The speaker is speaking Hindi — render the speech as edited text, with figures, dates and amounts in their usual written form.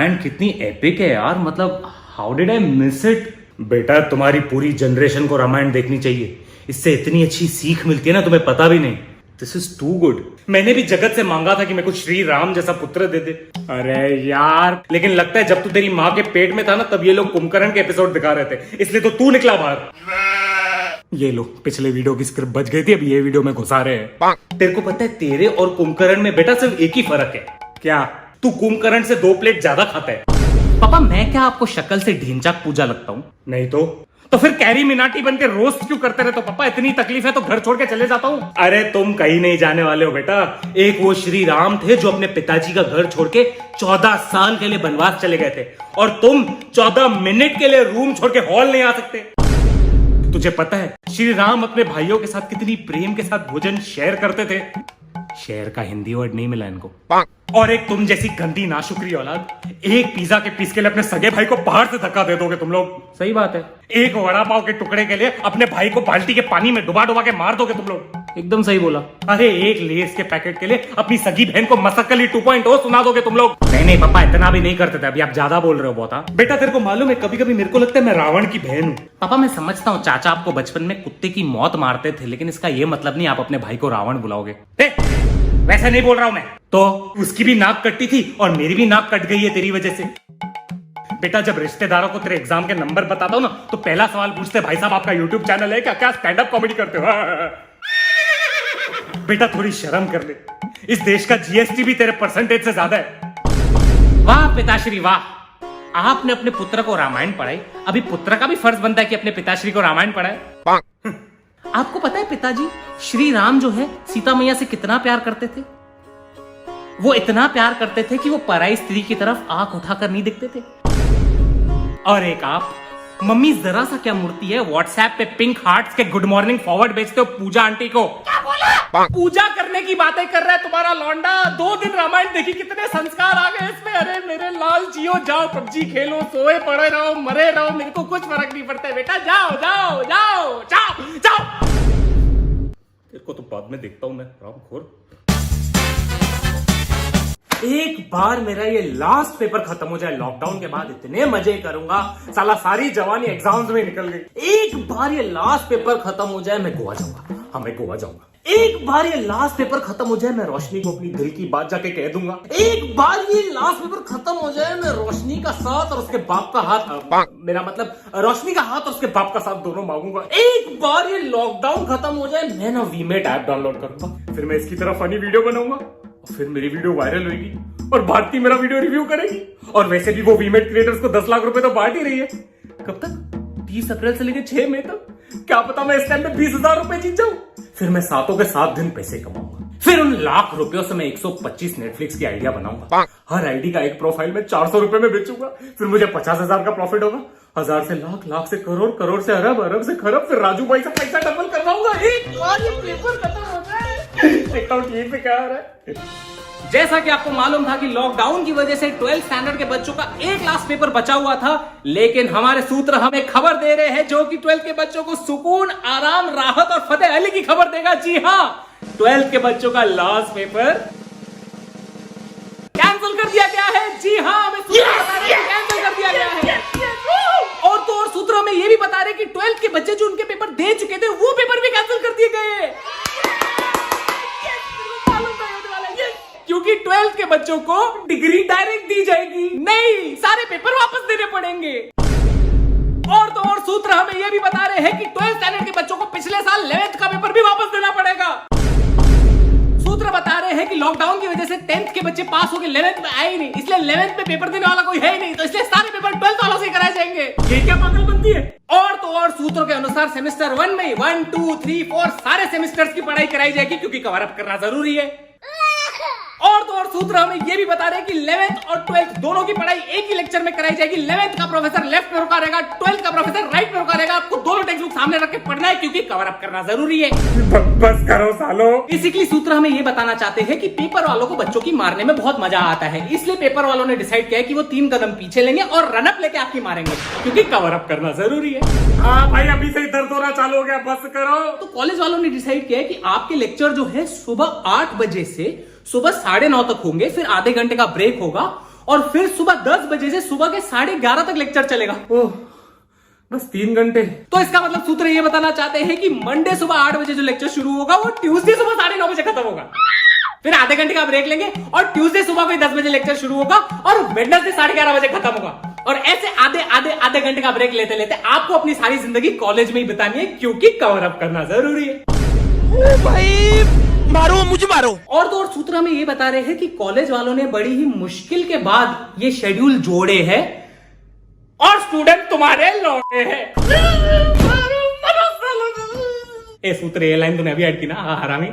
रामायण कितनी एपिक है यार, मतलब how did I miss it. बेटा तुम्हारी पूरी जनरेशन को रामायण देखनी चाहिए, इससे इतनी अच्छी सीख मिलती है ना, तुम्हें पता भी नहीं। This is too good. मैंने भी जगत से मांगा था कि मेरे को श्री राम जैसा पुत्र दे दे। अरे यार, लेकिन लगता है जब तू तेरी माँ के पेट में था ना, तब ये लोग कुंभकर्ण के एपिसोड दिखा रहे थे, इसलिए तो तू निकला बाहर। ये लो, पिछले वीडियो की स्क्रिप्ट बच गई थी, अब ये वीडियो में घुसा रहे हैं। तेरे को पता है तेरे और कुंभकर्ण में बेटा सिर्फ एक ही फर्क है। क्या? तू कुंभकर्ण से 2 प्लेट ज्यादा खाता है। पापा मैं क्या आपको शक्ल से ढींचाक पूजा लगता हूँ? नहीं तो फिर कैरी मिनाटी बन के रोस्ट क्यों करते रहते हो? पापा इतनी तकलीफ है तो घर छोड़ के चले जाता हूँ। अरे तुम कहीं नहीं जाने वाले हो बेटा। एक वो श्री राम थे जो अपने पिताजी का घर छोड़ के 14 साल के लिए वनवास चले गए थे, और तुम 14 मिनट के लिए रूम छोड़ के हॉल नहीं आ सकते। तुझे पता है श्री राम अपने भाइयों के साथ कितनी प्रेम के साथ भोजन शेयर करते थे? शेयर का हिंदी वर्ड नहीं मिला इनको। और एक तुम जैसी गंदी नाशुक्री औलाद, एक पिज्जा के पीस के लिए अपने सगे भाई को पहाड़ से धक्का दे दोगे तुम लोग। सही बात है। एक वड़ा पाव के टुकड़े के लिए अपने भाई को बाल्टी के पानी में डुबा डुबा के मार दोगे तुम लोग। एकदम सही बोला। अरे एक लेस के पैकेट के लिए अपनी सगी बहन को मसक्कली 2.0 सुना दोगे तुम लोग। नहीं पापा इतना भी नहीं करते थे, अभी आप ज्यादा बोल रहे हो बहुत। बेटा तेरे को मालूम है, कभी कभी मेरे को लगता है मैं रावण की बहन हूँ। पापा मैं समझता हूँ चाचा आपको बचपन में कुत्ते की मौत मारते थे, लेकिन इसका ये मतलब नहीं आप अपने भाई को रावण बुलाओगे। वैसे नहीं बोल रहा हूं मैं। तो उसकी भी नाक कटी थी और मेरी भी नाक कट गई है तेरी वजह से। बेटा जब रिश्तेदारों को तेरे एग्जाम के नंबर बताता हूं ना, तो पहला सवाल पूछते भाई साहब आपका यूट्यूब चैनल है क्या? क्या स्टैंड अप कॉमेडी करते हो? बेटा थोड़ी शर्म कर ले, इस देश का जीएसटी भी तेरे परसेंटेज से ज्यादा है। वाह पिताश्री वाह, आपने अपने पुत्र को रामायण पढ़ाई। अभी पुत्र का भी फर्ज बनता है कि अपने पिताश्री को रामायण पढ़ाए। आपको पता है पिताजी, श्री राम जो है सीता मैया से कितना प्यार करते थे? वो इतना प्यार करते थे कि वो पराई स्त्री की तरफ आंख उठाकर नहीं देखते थे। और एक आप मम्मी जरा सा क्या मूर्ति है, व्हाट्सएप पे पिंक हार्ट्स के गुड मॉर्निंग फॉरवर्ड भेजते हो पूजा आंटी को। क्या बोला? पूजा करने की बातें कर रहा है तुम्हारा लौंडा। 2 दिन रामायण देखी, कितने संस्कार आ गए इसमें। अरे मेरे लाल जियो, जाओ पबजी खेलो, सोए पड़े रहो, मरे रहो, मेरे को कुछ फर्क नहीं पड़ता है बेटा। जाओ जाओ जाओ जाओ जाओ। तेरे को तो बाद में देखता हूं मैं, रामखोर। एक बार मेरा ये लास्ट पेपर खत्म हो जाए, लॉकडाउन के बाद इतने मजे करूंगा, साला सारी जवानी एग्जाम्स में निकल गई। एक बार ये लास्ट पेपर खत्म हो जाए, मैं गोवा जाऊंगा। हाँ मैं गोवा जाऊंगा। एक बार ये लास्ट पेपर खत्म हो जाए, मैं रोशनी को अपनी दिल की बात जाके कह दूंगा। एक बार ये लास्ट पेपर खत्म हो जाए, मैं रोशनी का साथ और उसके बाप का हाथ, मेरा मतलब रोशनी का हाथ और उसके बाप का साथ दोनों मांगूंगा। एक बार ये लॉकडाउन खत्म हो जाए, मैं ना वीमेट ऐप डाउनलोड करूंगा, फिर मैं इसकी तरह फनी वीडियो बनाऊंगा, फिर मेरी वीडियो वायरल होगी और भारती मेरा वीडियो रिव्यू करेगी। और वैसे भी वो वीमेट क्रिएटर्स को 10 लाख रुपए तो बांट ही रही है। कब तक? 30 अप्रैल से लेकर 6 मई तक। क्या पता मैं इस टाइम में 20,000 रुपए जीत जाऊं। फिर मैं 7 के 7 दिन पैसे कमाऊंगा। फिर उन लाख रुपयों से मैं 125 नेटफ्लिक्स की आइडिया बनाऊंगा। हर आईडी का एक प्रोफाइल में 400 रुपए में बेचूंगा। फिर मुझे 50,000 का प्रॉफिट होगा। 1000 से लाख, लाख से करोड़, करोड़ से अरब, अरब से खरब। फिर राजू भाई से पैसा डबल करवाऊंगा। एक बार ये पेपर खत्म हो जाए। देखता हूँ टीवी पे क्या आ रहा है। जैसा कि आपको मालूम था कि लॉकडाउन की वजह से 12th स्टैंडर्ड के बच्चों का एक लास्ट पेपर बचा हुआ था, लेकिन हमारे सूत्र हमें खबर दे रहे हैं जो कि 12th के बच्चों को सुकून, आराम, राहत और फतेह अली की खबर देगा। जी हाँ, 12th के बच्चों का लास्ट पेपर कैंसिल कर दिया गया है। जी हाँ, हमें कैंसिल कर दिया गया है। और तो और सूत्र हमें यह भी बता रहे कि 12th के बच्चे जो उनके पेपर दे चुके थे, वो पेपर भी कैंसिल कर दिए गए, क्योंकि 12th के बच्चों को डिग्री डायरेक्ट दी जाएगी, नहीं सारे पेपर वापस देने पड़ेंगे। और तो और सूत्र हमें यह भी बता रहे हैं कि 12th स्टैंडर्ड के बच्चों को पिछले साल 11th का पेपर भी वापस देना पड़ेगा। सूत्र बता रहे हैं कि लॉकडाउन की वजह से 10th के बच्चे पास होकर 11th में आए ही नहीं, इसलिए 11th में पेपर देने वाला कोई है ही नहीं, तो इसलिए सारे पेपर 12th वालों से कराए जाएंगे। ये क्या पागलबंदी है? और तो और सूत्रों के अनुसार सेमेस्टर 1 में 1, 2, 3, 4 सारे सेमेस्टर्स की पढ़ाई कराई जाएगी, क्योंकि कवर अप करना जरूरी है। और तो और सूत्र हमें यह भी बता रहे हैं कि 11th और 12th दोनों की पढ़ाई एक ही लेक्चर में कराई जाएगी। 11th का प्रोफेसर लेफ्ट में रुका रहेगा, 12th का प्रोफेसर राइट में रुका रहेगा। आपको दोनों टेक्स्ट बुक सामने रख के पढ़ना है, क्योंकि कवर अप करना जरूरी है। बस करो सालो। बेसिकली सूत्र हमें यह बताना चाहते हैं कि पेपर वालों को बच्चों की मारने में बहुत मजा आता है, इसलिए पेपर वालों ने डिसाइड किया है कि वो 3 कदम पीछे लेंगे और रनअप लेके आपकी मारेंगे, क्योंकि कवर अप करना जरूरी है। हाँ भाई, अभी से दर्द होना चालू हो गया, बस करो। तो कॉलेज वालों ने डिसाइड किया है कि आपके लेक्चर जो है सुबह 8 बजे से सुबह 9:30 तक होंगे, फिर आधे घंटे का ब्रेक होगा और फिर सुबह 10 बजे से सुबह के 11:30 तक लेक्चर चलेगा। ओह, बस 3 घंटे। तो इसका मतलब सूत्र ये बताना चाहते हैं कि मंडे सुबह 8 बजे जो लेक्चर शुरू होगा वो ट्यूसडे सुबह 9:30 बजे खत्म होगा। फिर आधे घंटे का ब्रेक लेंगे और ट्यूसडे सुबह को 10 बजे लेक्चर शुरू होगा और वेडनेसडे 11:30 बजे खत्म होगा। और ऐसे आधे घंटे का ब्रेक लेते लेते आपको अपनी सारी जिंदगी कॉलेज में ही बितानी है, क्योंकि कवर अप करना जरूरी है। ओ भाई, मारो मुझे मारो। और तो और सूत्र में ये बता रहे हैं कि कॉलेज वालों ने बड़ी ही मुश्किल के बाद ये शेड्यूल जोड़े हैं और स्टूडेंट तुम्हारे लौटे हैं। ए सूत्र, ये लाइन तूने अभी ऐड की ना, हरामी।